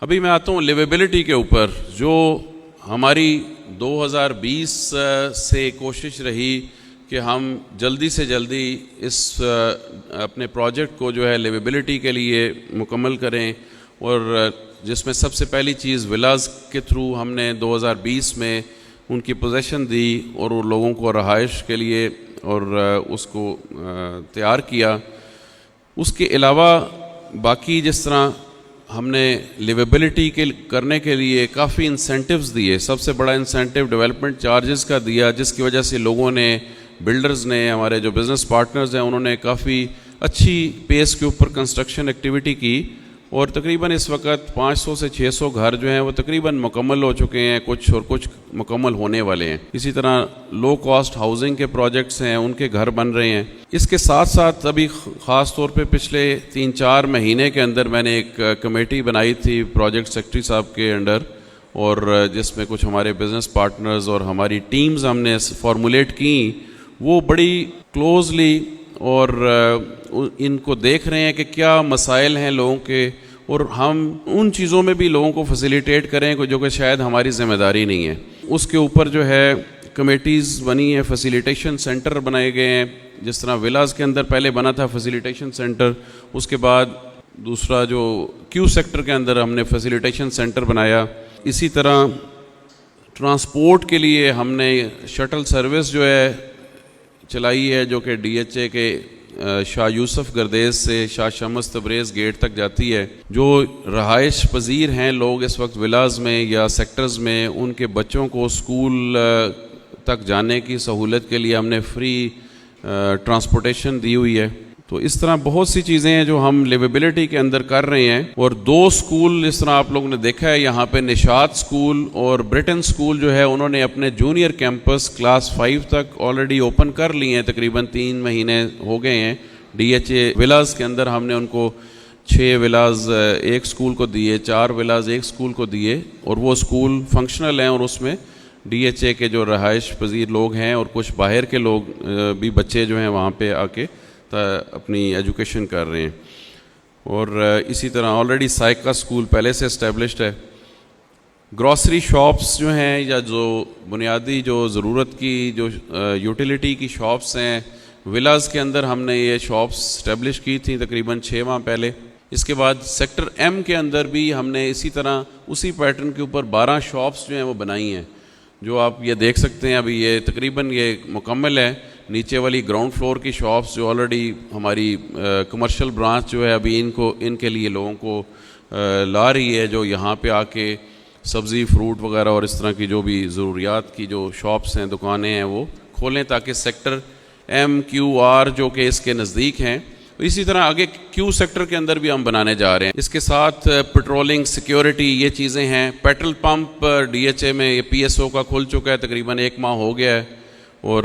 ابھی میں آتا ہوں لیویبلٹی کے اوپر، جو ہماری 2020 سے کوشش رہی کہ ہم جلدی سے جلدی اس اپنے پروجیکٹ کو جو ہے لیویبلٹی کے لیے مکمل کریں، اور جس میں سب سے پہلی چیز ولاز کے تھرو ہم نے 2020 میں ان کی پوزیشن دی اور ان لوگوں کو رہائش کے لیے اور اس کو تیار کیا۔ اس کے علاوہ باقی جس طرح ہم نے لیویبلٹی کے کرنے کے لیے کافی انسینٹیوز دیے، سب سے بڑا انسینٹیو ڈیولپمنٹ چارجز کا دیا، جس کی وجہ سے لوگوں نے، بلڈرز نے، ہمارے جو بزنس پارٹنرز ہیں، انہوں نے کافی اچھی پیس کے اوپر کنسٹرکشن ایکٹیویٹی کی، اور تقریباً اس وقت 500 سے 600 گھر جو ہیں وہ تقریباً مکمل ہو چکے ہیں، کچھ مکمل ہونے والے ہیں۔ اسی طرح لو کاسٹ ہاؤسنگ کے پروجیکٹس ہیں، ان کے گھر بن رہے ہیں۔ اس کے ساتھ ساتھ ابھی خاص طور پہ پچھلے 3-4 مہینے کے اندر میں نے ایک کمیٹی بنائی تھی پروجیکٹ سیکرٹری صاحب کے انڈر، اور جس میں کچھ ہمارے بزنس پارٹنرز اور ہماری ٹیمز ہم نے فارمولیٹ کیں، وہ بڑی کلوزلی اور ان کو دیکھ رہے ہیں کہ کیا مسائل ہیں لوگوں کے، اور ہم ان چیزوں میں بھی لوگوں کو فیسیلیٹیٹ کریں جو کہ شاید ہماری ذمہ داری نہیں ہے۔ اس کے اوپر جو ہے کمیٹیز بنی ہیں، فیسیلیٹیشن سینٹر بنائے گئے ہیں، جس طرح ولاز کے اندر پہلے بنا تھا فیسیلیٹیشن سینٹر، اس کے بعد دوسرا جو کیو سیکٹر کے اندر ہم نے فیسیلیٹیشن سینٹر بنایا۔ اسی طرح ٹرانسپورٹ کے لیے ہم نے شٹل سروس جو ہے چلائی ہے، جو کہ ڈی ایچ اے کے شاہ یوسف گردیز سے شاہ شمس تبریز گیٹ تک جاتی ہے۔ جو رہائش پذیر ہیں لوگ اس وقت ولاز میں یا سیکٹرز میں، ان کے بچوں کو اسکول تک جانے کی سہولت کے لیے ہم نے فری ٹرانسپورٹیشن دی ہوئی ہے۔ تو اس طرح بہت سی چیزیں ہیں جو ہم لیویبلٹی کے اندر کر رہے ہیں، اور 2 اسکول اس طرح آپ لوگوں نے دیکھا ہے یہاں پہ، نشاط اسکول اور برٹن اسکول جو ہے، انہوں نے اپنے جونیئر کیمپس کلاس 5 تک آلریڈی اوپن کر لی ہیں، تقریباً 3 مہینے ہو گئے ہیں۔ ڈی ایچ اے ولاز کے اندر ہم نے ان کو 6 ولاز ایک اسکول کو دیے، 4 ولاز ایک اسکول کو دیے، اور وہ اسکول فنکشنل ہیں، اور اس میں ڈی ایچ اے کے جو رہائش پذیر لوگ ہیں اور کچھ باہر کے لوگ بھی بچے جو ہیں وہاں پہ آ کے اپنی ایجوکیشن کر رہے ہیں۔ اور اسی طرح آلریڈی سائیکا اسکول پہلے سے اسٹیبلشڈ ہے۔ گروسری شاپس جو ہیں، یا جو بنیادی جو ضرورت کی جو یوٹیلیٹی کی شاپس ہیں، ولاز کے اندر ہم نے یہ شاپس اسٹیبلش کی تھیں تقریباً 6 ماہ پہلے۔ اس کے بعد سیکٹر ایم کے اندر بھی ہم نے اسی طرح اسی پیٹرن کے اوپر 12 شاپس جو ہیں وہ بنائی ہیں، جو آپ یہ دیکھ سکتے ہیں۔ ابھی یہ تقریباً یہ مکمل ہے۔ نیچے والی گراؤنڈ فلور کی شاپس جو آلریڈی ہماری کمرشل برانچ جو ہے ابھی ان کے لیے لوگوں کو لا رہی ہے، جو یہاں پہ آ کے سبزی فروٹ وغیرہ اور اس طرح کی جو بھی ضروریات کی جو شاپس ہیں، دکانیں ہیں، وہ کھولیں، تاکہ سیکٹر ایم کیو آر جو کہ اس کے نزدیک ہیں۔ اسی طرح آگے کیو سیکٹر کے اندر بھی ہم بنانے جا رہے ہیں۔ اس کے ساتھ پیٹرولنگ، سیکیورٹی، یہ چیزیں ہیں۔ Petrol pump D H A میں یہ پی ایس او کا کھل چکا ہے، تقریباً 1 ماہ ہو گیا ہے، اور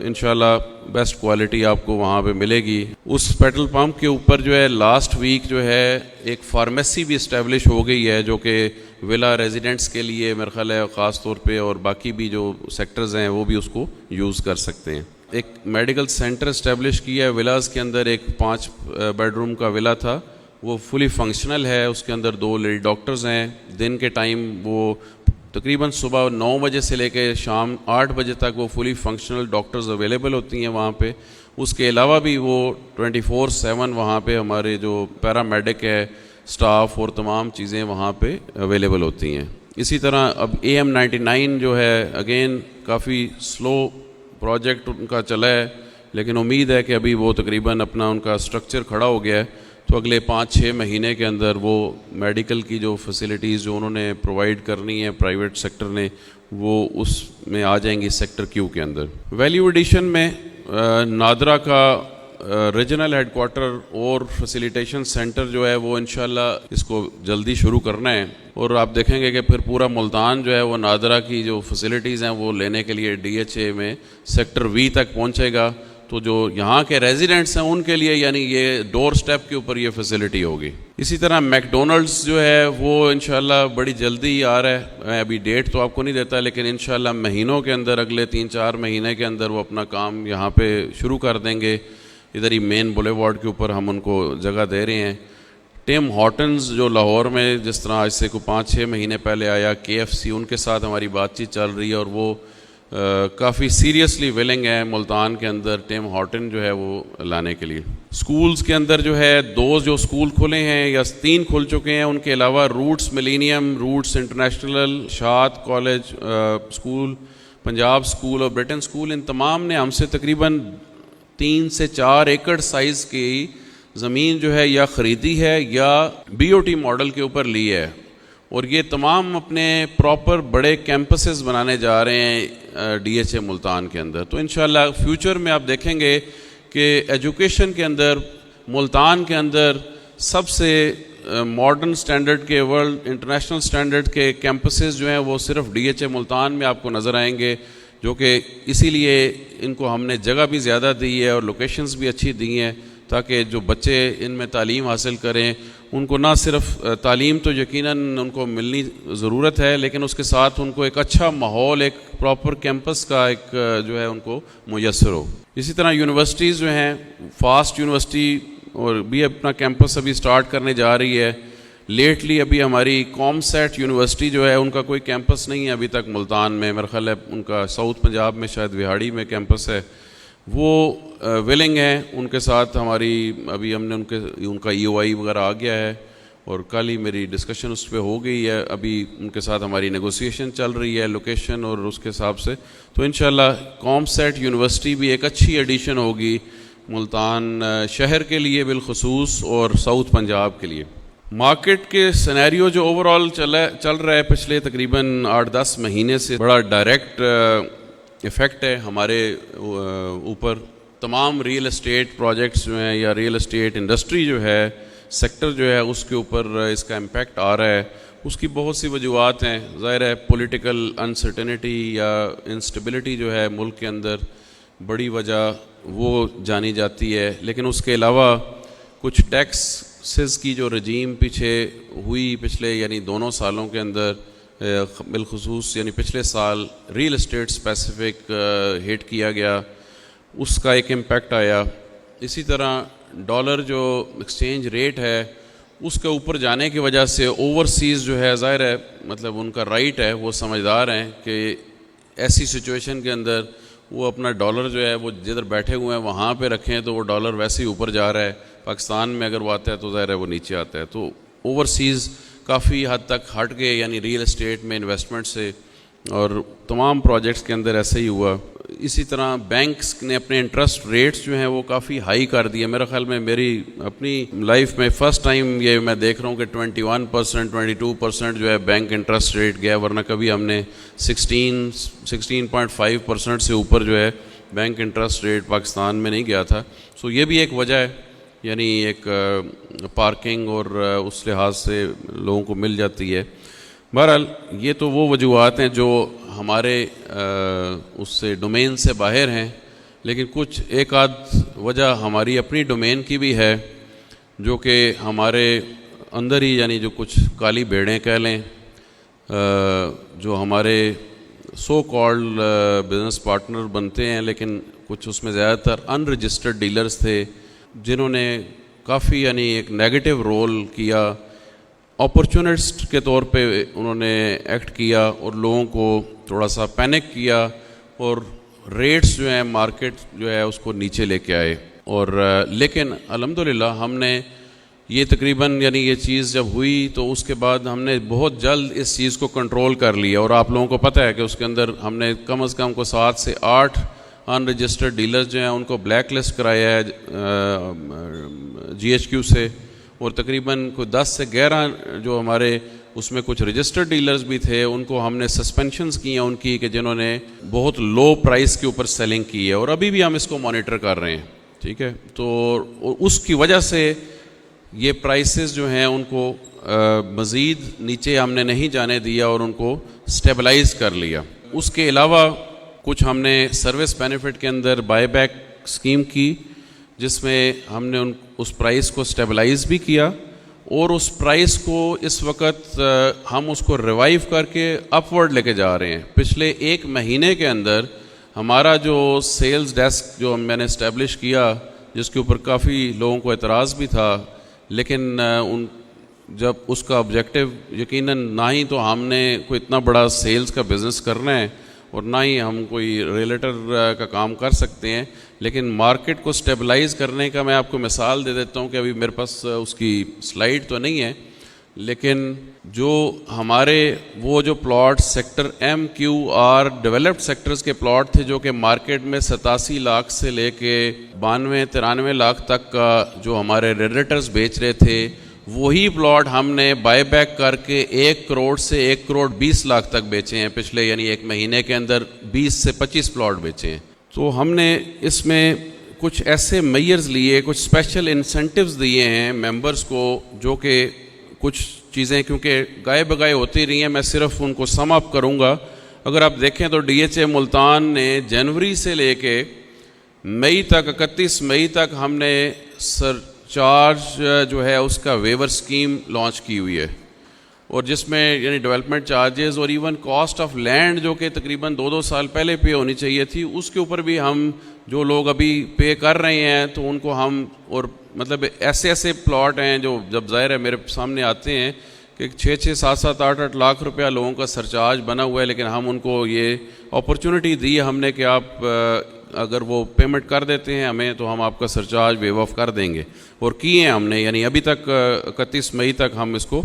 انشاءاللہ بیسٹ کوالٹی آپ کو وہاں پہ ملے گی۔ اس پیٹرول پمپ کے اوپر جو ہے لاسٹ ویک جو ہے ایک فارمیسی بھی اسٹیبلش ہو گئی ہے، جو کہ ولا ریزیڈنٹس کے لیے میرا خیال ہے خاص طور پہ، اور باقی بھی جو سیکٹرز ہیں وہ بھی اس کو یوز کر سکتے ہیں۔ ایک میڈیکل سینٹر اسٹیبلش کیا ہے ولاز کے اندر، ایک 5 بیڈ روم کا ولا تھا، وہ فلی فنکشنل ہے۔ اس کے اندر 2 لیڈی ڈاکٹرز ہیں۔ دن کے ٹائم وہ تقریباً صبح 9 بجے سے لے کے شام 8 بجے تک وہ فلی فنکشنل ڈاکٹرز اویلیبل ہوتی ہیں وہاں پہ۔ اس کے علاوہ بھی وہ 24/7 وہاں پہ ہمارے جو پیرامیڈک ہے، سٹاف اور تمام چیزیں وہاں پہ اویلیبل ہوتی ہیں۔ اسی طرح اب AM99 جو ہے، اگین کافی سلو پروجیکٹ ان کا چلا ہے، لیکن امید ہے کہ ابھی وہ تقریباً اپنا ان کا سٹرکچر کھڑا ہو گیا ہے، تو اگلے 5-6 مہینے کے اندر وہ میڈیکل کی جو فیسلٹیز جو انہوں نے پرووائڈ کرنی ہے پرائیویٹ سیکٹر نے، وہ اس میں آ جائیں گی سیکٹر کیو کے اندر۔ ویلیو ایڈیشن میں نادرا کا ریجنل ہیڈ کوارٹر اور فیسیلیٹیشن سینٹر جو ہے وہ انشاءاللہ اس کو جلدی شروع کرنا ہے، اور آپ دیکھیں گے کہ پھر پورا ملتان جو ہے وہ نادرا کی جو فیسیلیٹیز ہیں وہ لینے کے لیے ڈی ایچ اے میں سیکٹر وی تک پہنچے گا۔ تو جو یہاں کے ریزیڈنٹس ہیں ان کے لیے یعنی یہ ڈور سٹیپ کے اوپر یہ فیسلٹی ہوگی۔ اسی طرح میک ڈونلڈز جو ہے وہ انشاءاللہ بڑی جلدی آ رہا ہے، میں ابھی ڈیٹ تو آپ کو نہیں دیتا، لیکن انشاءاللہ مہینوں کے اندر، اگلے 3-4 مہینے کے اندر وہ اپنا کام یہاں پہ شروع کر دیں گے۔ ادھر ہی مین بولی وارڈ کے اوپر ہم ان کو جگہ دے رہے ہیں۔ ٹیم ہارٹنز جو لاہور میں جس طرح آج سے کوئی 5-6 مہینے پہلے آیا، KFC، ان کے ساتھ ہماری بات چیت چل رہی ہے اور وہ کافی سیریسلی ویلنگ ہے ملتان کے اندر ٹیم ہارٹن جو ہے وہ لانے کے لیے. سکولز کے اندر جو ہے 2 جو سکول کھلے ہیں یا 3 کھل چکے ہیں، ان کے علاوہ روٹس ملینیم، روٹس انٹرنیشنل، شاد کالج سکول، پنجاب سکول اور برٹن سکول، ان تمام نے ہم سے تقریباً 3 سے 4 ایکڑ سائز کی زمین جو ہے یا خریدی ہے یا BOT ماڈل کے اوپر لی ہے، اور یہ تمام اپنے پراپر بڑے کیمپسز بنانے جا رہے ہیں DHA ملتان کے اندر. تو انشاءاللہ فیوچر میں آپ دیکھیں گے کہ ایجوکیشن کے اندر ملتان کے اندر سب سے ماڈرن سٹینڈرڈ کے، ورلڈ انٹرنیشنل سٹینڈرڈ کے کیمپسز جو ہیں وہ صرف DHA ملتان میں آپ کو نظر آئیں گے، جو کہ اسی لیے ان کو ہم نے جگہ بھی زیادہ دی ہے اور لوکیشنز بھی اچھی دی ہیں تاکہ جو بچے ان میں تعلیم حاصل کریں ان کو نہ صرف تعلیم تو یقیناً ان کو ملنی ضرورت ہے، لیکن اس کے ساتھ ان کو ایک اچھا ماحول، ایک پراپر کیمپس کا ایک جو ہے ان کو میسر ہو. اسی طرح یونیورسٹیز جو ہیں، فاسٹ یونیورسٹی اور بھی اپنا کیمپس ابھی سٹارٹ کرنے جا رہی ہے. لیٹلی ابھی ہماری COMSAT یونیورسٹی جو ہے ان کا کوئی کیمپس نہیں ہے ابھی تک ملتان میں، میرا خیال ہے ان کا ساؤتھ پنجاب میں شاید وہاڑی میں کیمپس ہے. وہ ویلنگ ہیں، ان کے ساتھ ہماری ابھی ہم نے ان کا EOI وغیرہ آ گیا ہے اور کل ہی میری ڈسکشن اس پہ ہو گئی ہے. ابھی ان کے ساتھ ہماری نیگوسیشن چل رہی ہے لوکیشن اور اس کے حساب سے. تو انشاءاللہ COMSAT یونیورسٹی بھی ایک اچھی ایڈیشن ہوگی ملتان شہر کے لیے بالخصوص اور ساؤتھ پنجاب کے لیے. مارکیٹ کے سینیریو جو اوورال چل رہا ہے پچھلے تقریباً 8-10 مہینے سے، بڑا ڈائریکٹ ایفیکٹ ہے ہمارے اوپر. تمام ریئل اسٹیٹ پروجیکٹس جو ہیں یا ریئل اسٹیٹ انڈسٹری جو ہے، سیکٹر جو ہے، اس کے اوپر اس کا امپیکٹ آ رہا ہے. اس کی بہت سی وجوہات ہیں. ظاہر ہے پولیٹیکل انسرٹنٹی یا انسٹیبلٹی جو ہے ملک کے اندر، بڑی وجہ وہ جانی جاتی ہے. لیکن اس کے علاوہ کچھ ٹیکسز کی جو رجیم پیچھے ہوئی پچھلے یعنی 2 سالوں کے اندر، بالخصوص یعنی پچھلے سال ریئل اسٹیٹ اسپیسیفک ہٹ کیا گیا، اس کا ایک امپیکٹ آیا. اسی طرح ڈالر جو ایکسچینج ریٹ ہے اس کے اوپر جانے کی وجہ سے اوورسیز جو ہے، ظاہر ہے مطلب ان کا رائٹ ہے، وہ سمجھدار ہیں کہ ایسی سچویشن کے اندر وہ اپنا ڈالر جو ہے وہ جدھر بیٹھے ہوئے ہیں وہاں پہ رکھیں تو وہ ڈالر ویسے ہی اوپر جا رہا ہے. پاکستان میں اگر وہ آتا ہے تو ظاہر ہے وہ نیچے آتا ہے. تو اوورسیز کافی حد تک ہٹ گئے یعنی ریئل اسٹیٹ میں انویسٹمنٹ سے، اور تمام پروجیکٹس کے اندر ایسا ہی ہوا. اسی طرح بینکس نے اپنے انٹرسٹ ریٹس جو ہیں وہ کافی ہائی کر دیے. میرا خیال میں میری اپنی لائف میں فرسٹ ٹائم یہ میں دیکھ رہا ہوں کہ 21%، 22% جو ہے بینک انٹرسٹ ریٹ گیا، ورنہ کبھی ہم نے 16.5% سے اوپر جو ہے بینک انٹرسٹ ریٹ پاکستان میں نہیں گیا تھا. سو یہ بھی ایک وجہ ہے، یعنی ایک پارکنگ اور اس لحاظ سے لوگوں کو مل جاتی ہے. بہرحال یہ تو وہ وجوہات ہیں جو ہمارے اس سے ڈومین سے باہر ہیں، لیکن کچھ ایک آدھ وجہ ہماری اپنی ڈومین کی بھی ہے جو کہ ہمارے اندر ہی، یعنی جو کچھ کالی بھیڑیں کہہ لیں، جو ہمارے سو کالڈ بزنس پارٹنر بنتے ہیں، لیکن کچھ اس میں زیادہ تر ان رجسٹرڈ ڈیلرز تھے جنہوں نے کافی یعنی ایک نیگیٹو رول کیا، اپرچونسٹ کے طور پہ انہوں نے ایکٹ کیا اور لوگوں کو تھوڑا سا پینک کیا اور ریٹس جو ہیں مارکیٹ جو ہے اس کو نیچے لے کے آئے. اور لیکن الحمدللہ ہم نے یہ تقریباً یعنی یہ چیز جب ہوئی تو اس کے بعد ہم نے بہت جلد اس چیز کو کنٹرول کر لیا. اور آپ لوگوں کو پتہ ہے کہ اس کے اندر ہم نے کم از کم کو 7 سے 8 ان رجسٹرڈ ڈیلرز جو ہیں ان کو بلیک لسٹ کرایا ہے GHQ سے، اور تقریباً کوئی 10 سے 11 جو ہمارے اس میں کچھ رجسٹرڈ ڈیلرز بھی تھے ان کو ہم نے سسپینشنز کی ہیں ان کی، کہ جنہوں نے بہت لو پرائس کے اوپر سیلنگ کی ہے، اور ابھی بھی ہم اس کو مانیٹر کر رہے ہیں. ٹھیک ہے، تو اس کی وجہ سے یہ پرائسز جو ہیں ان کو مزید نیچے ہم نے نہیں جانے دیا اور ان کو سٹیبلائز کر لیا. اس کے علاوہ کچھ ہم نے سروس بینیفٹ کے اندر بائی بیک اسکیم کی جس میں ہم نے اس پرائس کو سٹیبلائز بھی کیا، اور اس پرائس کو اس وقت ہم اس کو ریوائیو کر کے اپ ورڈ لے کے جا رہے ہیں. پچھلے 1 مہینے کے اندر ہمارا جو سیلز ڈیسک جو میں نے اسٹیبلش کیا، جس کے اوپر کافی لوگوں کو اعتراض بھی تھا، لیکن جب اس کا آبجیکٹیو یقیناً نہ ہی تو ہم نے کوئی اتنا بڑا سیلز کا بزنس کرنا ہے اور نہ ہی ہم کوئی ریلیٹر کا کام کر سکتے ہیں، لیکن مارکیٹ کو سٹیبلائز کرنے کا میں آپ کو مثال دے دیتا ہوں کہ ابھی میرے پاس اس کی سلائیڈ تو نہیں ہے، لیکن جو ہمارے وہ جو plot sector M Q R developed sectors کے پلاٹ تھے جو کہ مارکیٹ میں 87 لاکھ سے لے کے 92-93 لاکھ تک کا جو ہمارے ریلیٹرز بیچ رہے تھے، وہی پلاٹ ہم نے بائی بیک کر کے 1 کروڑ سے 1 کروڑ 20 لاکھ تک بیچے ہیں پچھلے، یعنی ایک مہینے کے اندر 20 سے 25 پلاٹ بیچے ہیں۔ تو ہم نے اس میں کچھ ایسے میئرز لیے، کچھ اسپیشل انسینٹیوز دیے ہیں ممبرز کو، جو کہ کچھ چیزیں کیونکہ گائے بگائے ہوتی رہی ہیں، میں صرف ان کو سم اپ کروں گا۔ اگر آپ دیکھیں تو ڈی ایچ اے ملتان نے جنوری سے لے کے مئی تک، 31 مئی تک ہم نے چارج جو ہے اس کا ویور اسکیم لانچ کی ہوئی ہے، اور جس میں یعنی ڈیولپمنٹ چارجز اور ایون کاسٹ آف لینڈ جو کہ تقریباً 2 سال پہلے پے ہونی چاہیے تھی، اس کے اوپر بھی ہم جو لوگ ابھی پے کر رہے ہیں تو ان کو ہم، اور مطلب ایسے پلاٹ ہیں جو جب ظاہر ہے میرے سامنے آتے ہیں کہ 6-6 7-7 8-8 لاکھ روپیہ لوگوں کا سرچارج بنا ہوا ہے، لیکن ہم ان کو یہ اپرچونٹی دی ہم نے کہ آپ اگر وہ پیمنٹ کر دیتے ہیں ہمیں تو ہم آپ کا سرچارج ویو آف کر دیں گے، اور کیے ہیں ہم نے، یعنی ابھی تک 31 مئی تک ہم اس کو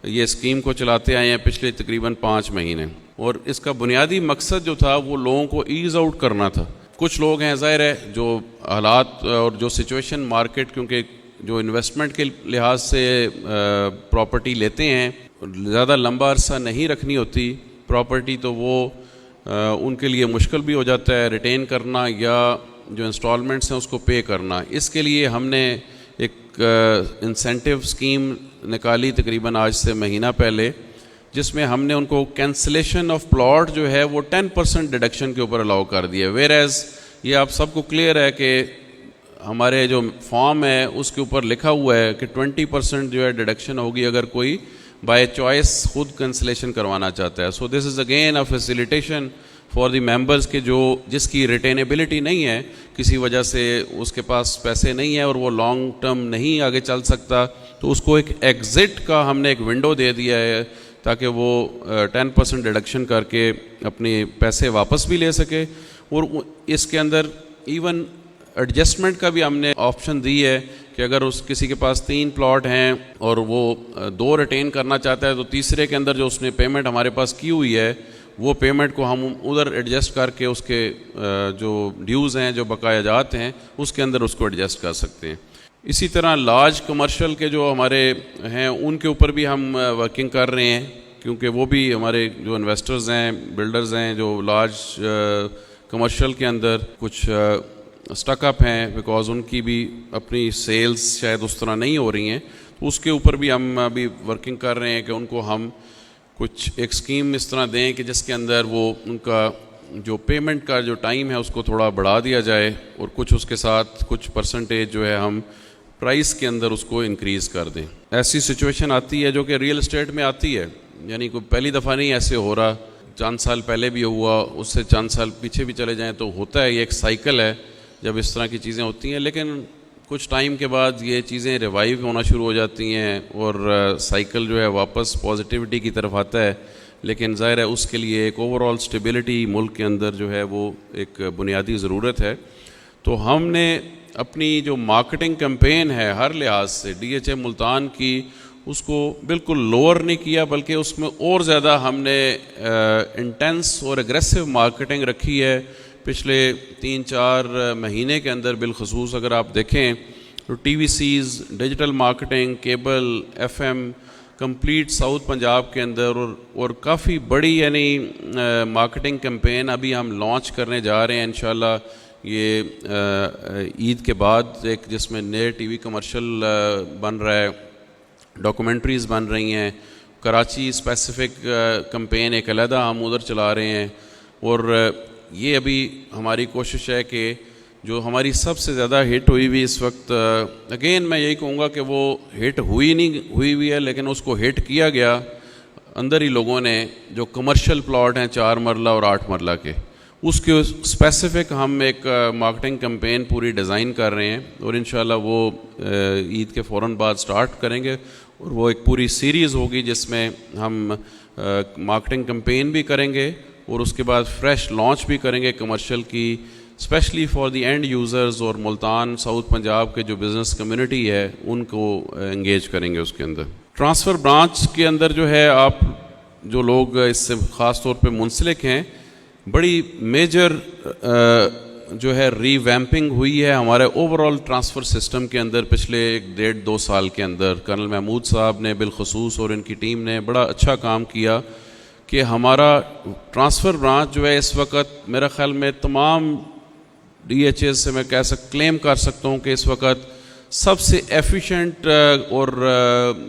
یہ اسکیم کو چلاتے آئے ہیں پچھلے تقریباً 5 مہینے، اور اس کا بنیادی مقصد جو تھا وہ لوگوں کو ایز آؤٹ کرنا تھا۔ کچھ لوگ ہیں ظاہر ہے جو حالات اور جو سچویشن مارکیٹ، کیونکہ جو انویسٹمنٹ کے لحاظ سے پراپرٹی لیتے ہیں، زیادہ لمبا عرصہ نہیں رکھنی ہوتی پراپرٹی، تو وہ ان کے لیے مشکل بھی ہو جاتا ہے ریٹین کرنا یا جو انسٹالمنٹس ہیں اس کو پے کرنا۔ اس کے لیے ہم نے ایک انسینٹیو اسکیم نکالی تقریباً آج سے مہینہ پہلے، جس میں ہم نے ان کو کینسلیشن آف پلاٹ جو ہے وہ 10% ڈیڈکشن کے اوپر الاؤ کر دیا، ویئر ایز یہ آپ سب کو کلیئر ہے کہ ہمارے جو فارم ہے اس کے اوپر لکھا ہوا ہے کہ 20% جو ہے ڈیڈکشن ہوگی اگر کوئی بائی چوائس خود کنسلیشن کروانا چاہتا ہے۔ So this is again a facilitation for the members کہ جس کی ریٹینیبلٹی نہیں ہے، کسی وجہ سے اس کے پاس پیسے نہیں ہیں اور وہ لانگ ٹرم نہیں آگے چل سکتا، تو اس کو ایک ایگزٹ کا ہم نے ایک ونڈو دے دیا ہے تاکہ وہ 10% ڈیڈکشن کر کے اپنے پیسے واپس بھی لے سکے، اور اس کے اندر ایون ایڈجسٹمنٹ کا بھی ہم نے آپشن دی ہے کہ اگر کسی کے پاس 3 پلاٹ ہیں اور وہ 2 ریٹین کرنا چاہتا ہے تو تیسرے کے اندر جو اس نے پیمنٹ ہمارے پاس کی ہوئی ہے وہ پیمنٹ کو ہم ادھر ایڈجسٹ کر کے اس کے جو ڈیوز ہیں، جو بقایا جات ہیں، اس کے اندر اس کو ایڈجسٹ کر سکتے ہیں۔ اسی طرح لارج کمرشل کے جو ہمارے ہیں ان کے اوپر بھی ہم ورکنگ کر رہے ہیں، کیونکہ وہ بھی ہمارے جو انویسٹرز ہیں، بلڈرز ہیں، جو لارج کمرشل کے اندر کچھ اسٹک اپ ہیں، بیکاز ان کی بھی اپنی سیلز شاید اس طرح نہیں ہو رہی ہیں، تو اس کے اوپر بھی ہم ابھی ورکنگ کر رہے ہیں کہ ان کو ہم کچھ ایک اسکیم اس طرح دیں کہ جس کے اندر وہ ان کا جو پیمنٹ کا جو ٹائم ہے اس کو تھوڑا بڑھا دیا جائے، اور کچھ اس کے ساتھ کچھ پرسنٹیج جو ہے ہم پرائس کے اندر اس کو انکریز کر دیں۔ ایسی سچویشن آتی ہے جو کہ ریئل اسٹیٹ میں آتی ہے، یعنی کوئی پہلی دفعہ نہیں ایسے ہو رہا، چند سال پہلے بھی ہوا، اس سے چند سال پیچھے بھی چلے جائیں تو ہوتا ہے، یہ ایک سائیکل ہے جب اس طرح کی چیزیں ہوتی ہیں، لیکن کچھ ٹائم کے بعد یہ چیزیں ریوائیو ہونا شروع ہو جاتی ہیں اور سائیکل جو ہے واپس پازیٹیوٹی کی طرف آتا ہے، لیکن ظاہر ہے اس کے لیے ایک اوور آل اسٹیبلٹی ملک کے اندر جو ہے وہ ایک بنیادی ضرورت ہے۔ تو ہم نے اپنی جو مارکیٹنگ کیمپین ہے ہر لحاظ سے ڈی ایچ اے ملتان کی، اس کو بالکل لوور نہیں کیا، بلکہ اس میں اور زیادہ ہم نے انٹینس اور اگریسو مارکیٹنگ رکھی ہے پچھلے 3-4 مہینے کے اندر۔ بالخصوص اگر آپ دیکھیں تو TVs, digital marketing, cable, F M, complete south Punjab کے اندر، اور کافی بڑی یعنی مارکیٹنگ کیمپین ابھی ہم لانچ کرنے جا رہے ہیں انشاءاللہ یہ عید کے بعد، ایک جس میں نئے ٹی وی کمرشل بن رہا ہے، ڈاکومنٹریز بن رہی ہیں، کراچی اسپیسیفک کمپین ایک علیحدہ ہم ادھر چلا رہے ہیں، اور یہ ابھی ہماری کوشش ہے کہ جو ہماری سب سے زیادہ ہٹ ہوئی ہوئی اس وقت، اگین میں یہی کہوں گا کہ وہ ہٹ ہوئی ہے، لیکن اس کو ہٹ کیا گیا اندر ہی لوگوں نے، جو کمرشل پلاٹ ہیں 4 مرلہ اور 8 مرلہ کے، اس کے اسپیسیفک ہم ایک مارکیٹنگ کمپین پوری ڈیزائن کر رہے ہیں اور انشاءاللہ وہ عید کے فوراً بعد سٹارٹ کریں گے، اور وہ ایک پوری سیریز ہوگی جس میں ہم مارکیٹنگ کمپین بھی کریں گے اور اس کے بعد فریش لانچ بھی کریں گے کمرشل کی، especially for the end users, اور ملتان ساؤتھ پنجاب کے جو بزنس کمیونٹی ہے ان کو انگیج کریں گے اس کے اندر۔ ٹرانسفر برانچ کے اندر جو ہے آپ جو لوگ اس سے خاص طور پہ منسلک ہیں، بڑی میجر جو ہے ری ویمپنگ ہوئی ہے ہمارے اوور آل ٹرانسفر سسٹم کے اندر پچھلے 1.5-2 سال کے اندر۔ کرنل محمود صاحب نے بالخصوص اور ان کی ٹیم نے بڑا اچھا کام کیا کہ ہمارا ٹرانسفر برانچ جو ہے اس وقت میرا خیال میں تمام ڈی ایچ ایز سے میں کلیم کر سکتا ہوں کہ اس وقت سب سے ایفیشینٹ اور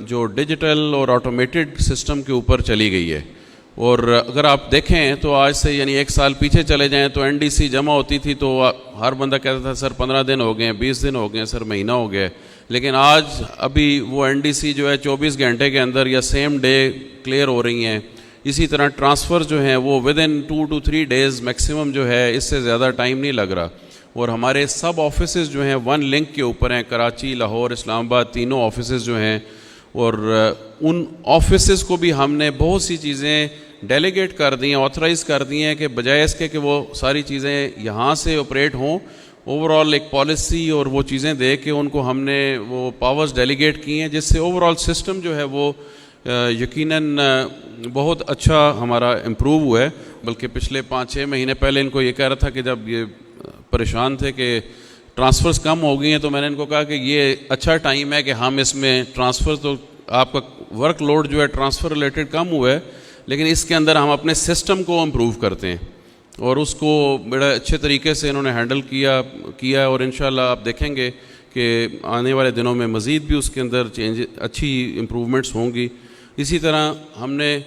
جو ڈیجیٹل اور آٹومیٹڈ سسٹم کے اوپر چلی گئی ہے۔ اور اگر آپ دیکھیں تو آج سے یعنی 1 سال پیچھے چلے جائیں تو این ڈی سی جمع ہوتی تھی تو ہر بندہ کہتا تھا سر 15 دن ہو گئے ہیں، 20 دن ہو گئے ہیں، سر مہینہ ہو گیا ہے، لیکن آج ابھی وہ این ڈی سی جو ہے 24 گھنٹے کے اندر یا سیم ڈے کلیئر ہو رہی ہیں۔ اسی طرح ٹرانسفر جو ہیں وہ with in 2 to 3 days maximum جو ہے، اس سے زیادہ ٹائم نہیں لگ رہا۔ اور ہمارے سب آفیسز جو ہیں 1 لنک کے اوپر ہیں، کراچی، لاہور، اسلام آباد، تینوں آفیسز جو ہیں، اور ان آفیسز کو بھی ہم نے بہت سی چیزیں ڈیلیگیٹ کر دی ہیں، آتھرائز کر دی ہیں کہ بجائے اس کے کہ وہ ساری چیزیں یہاں سے آپریٹ ہوں، اوور آل ایک پالیسی اور وہ چیزیں دے کے ان کو ہم نے وہ پاورز ڈیلیگیٹ کی ہیں، جس سے اوور آل سسٹم جو ہے وہ یقیناً بہت اچھا ہمارا امپروو ہوا ہے۔ بلکہ پچھلے 5-6 مہینے پہلے ان کو یہ کہہ رہا تھا کہ جب یہ پریشان تھے کہ ٹرانسفرز کم ہو گئی ہیں، تو میں نے ان کو کہا کہ یہ اچھا ٹائم ہے کہ ہم اس میں ٹرانسفر، تو آپ کا ورک لوڈ جو ہے ٹرانسفر ریلیٹڈ کم ہوا ہے، لیکن اس کے اندر ہم اپنے سسٹم کو امپروو کرتے ہیں، اور اس کو بڑا اچھے طریقے سے انہوں نے ہینڈل کیا اور انشاءاللہ آپ دیکھیں گے کہ آنے والے دنوں میں مزید بھی اس کے اندر اچھی امپروومنٹس ہوں گی۔ اسی طرح ہم نے،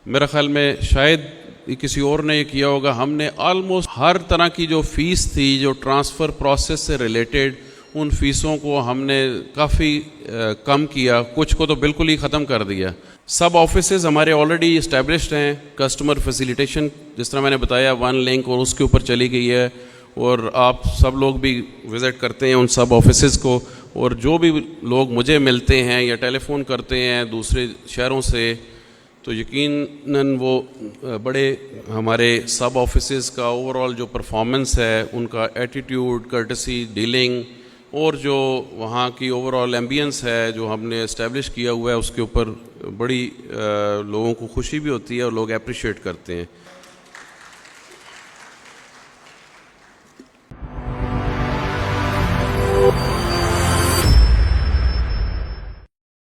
میرا خیال میں شاید کسی اور نے یہ کیا ہوگا، ہم نے آلموسٹ ہر طرح کی جو فیس تھی جو ٹرانسفر پروسیس سے ریلیٹڈ، ان فیسوں کو ہم نے کافی کم کیا، کچھ کو تو بالکل ہی ختم کر دیا۔ سب آفیسز ہمارے آلریڈی اسٹیبلشڈ ہیں، کسٹمر فیسیلیٹیشن جس طرح میں نے بتایا 1 لنک اور اس کے اوپر چلی گئی ہے، اور آپ سب لوگ بھی وزٹ کرتے ہیں ان سب آفیسز کو، اور جو بھی لوگ مجھے ملتے ہیں یا ٹیلی فون کرتے ہیں دوسرے شہروں سے، تو یقیناً وہ بڑے ہمارے سب آفیسز کا اوور آل جو پرفارمنس ہے، ان کا ایٹیٹیوڈ، کرٹسی، ڈیلنگ، اور جو وہاں کی اوور آل ایمبینس ہے جو ہم نے اسٹیبلش کیا ہوا ہے، اس کے اوپر بڑی لوگوں کو خوشی بھی ہوتی ہے اور لوگ اپریشیٹ کرتے ہیں۔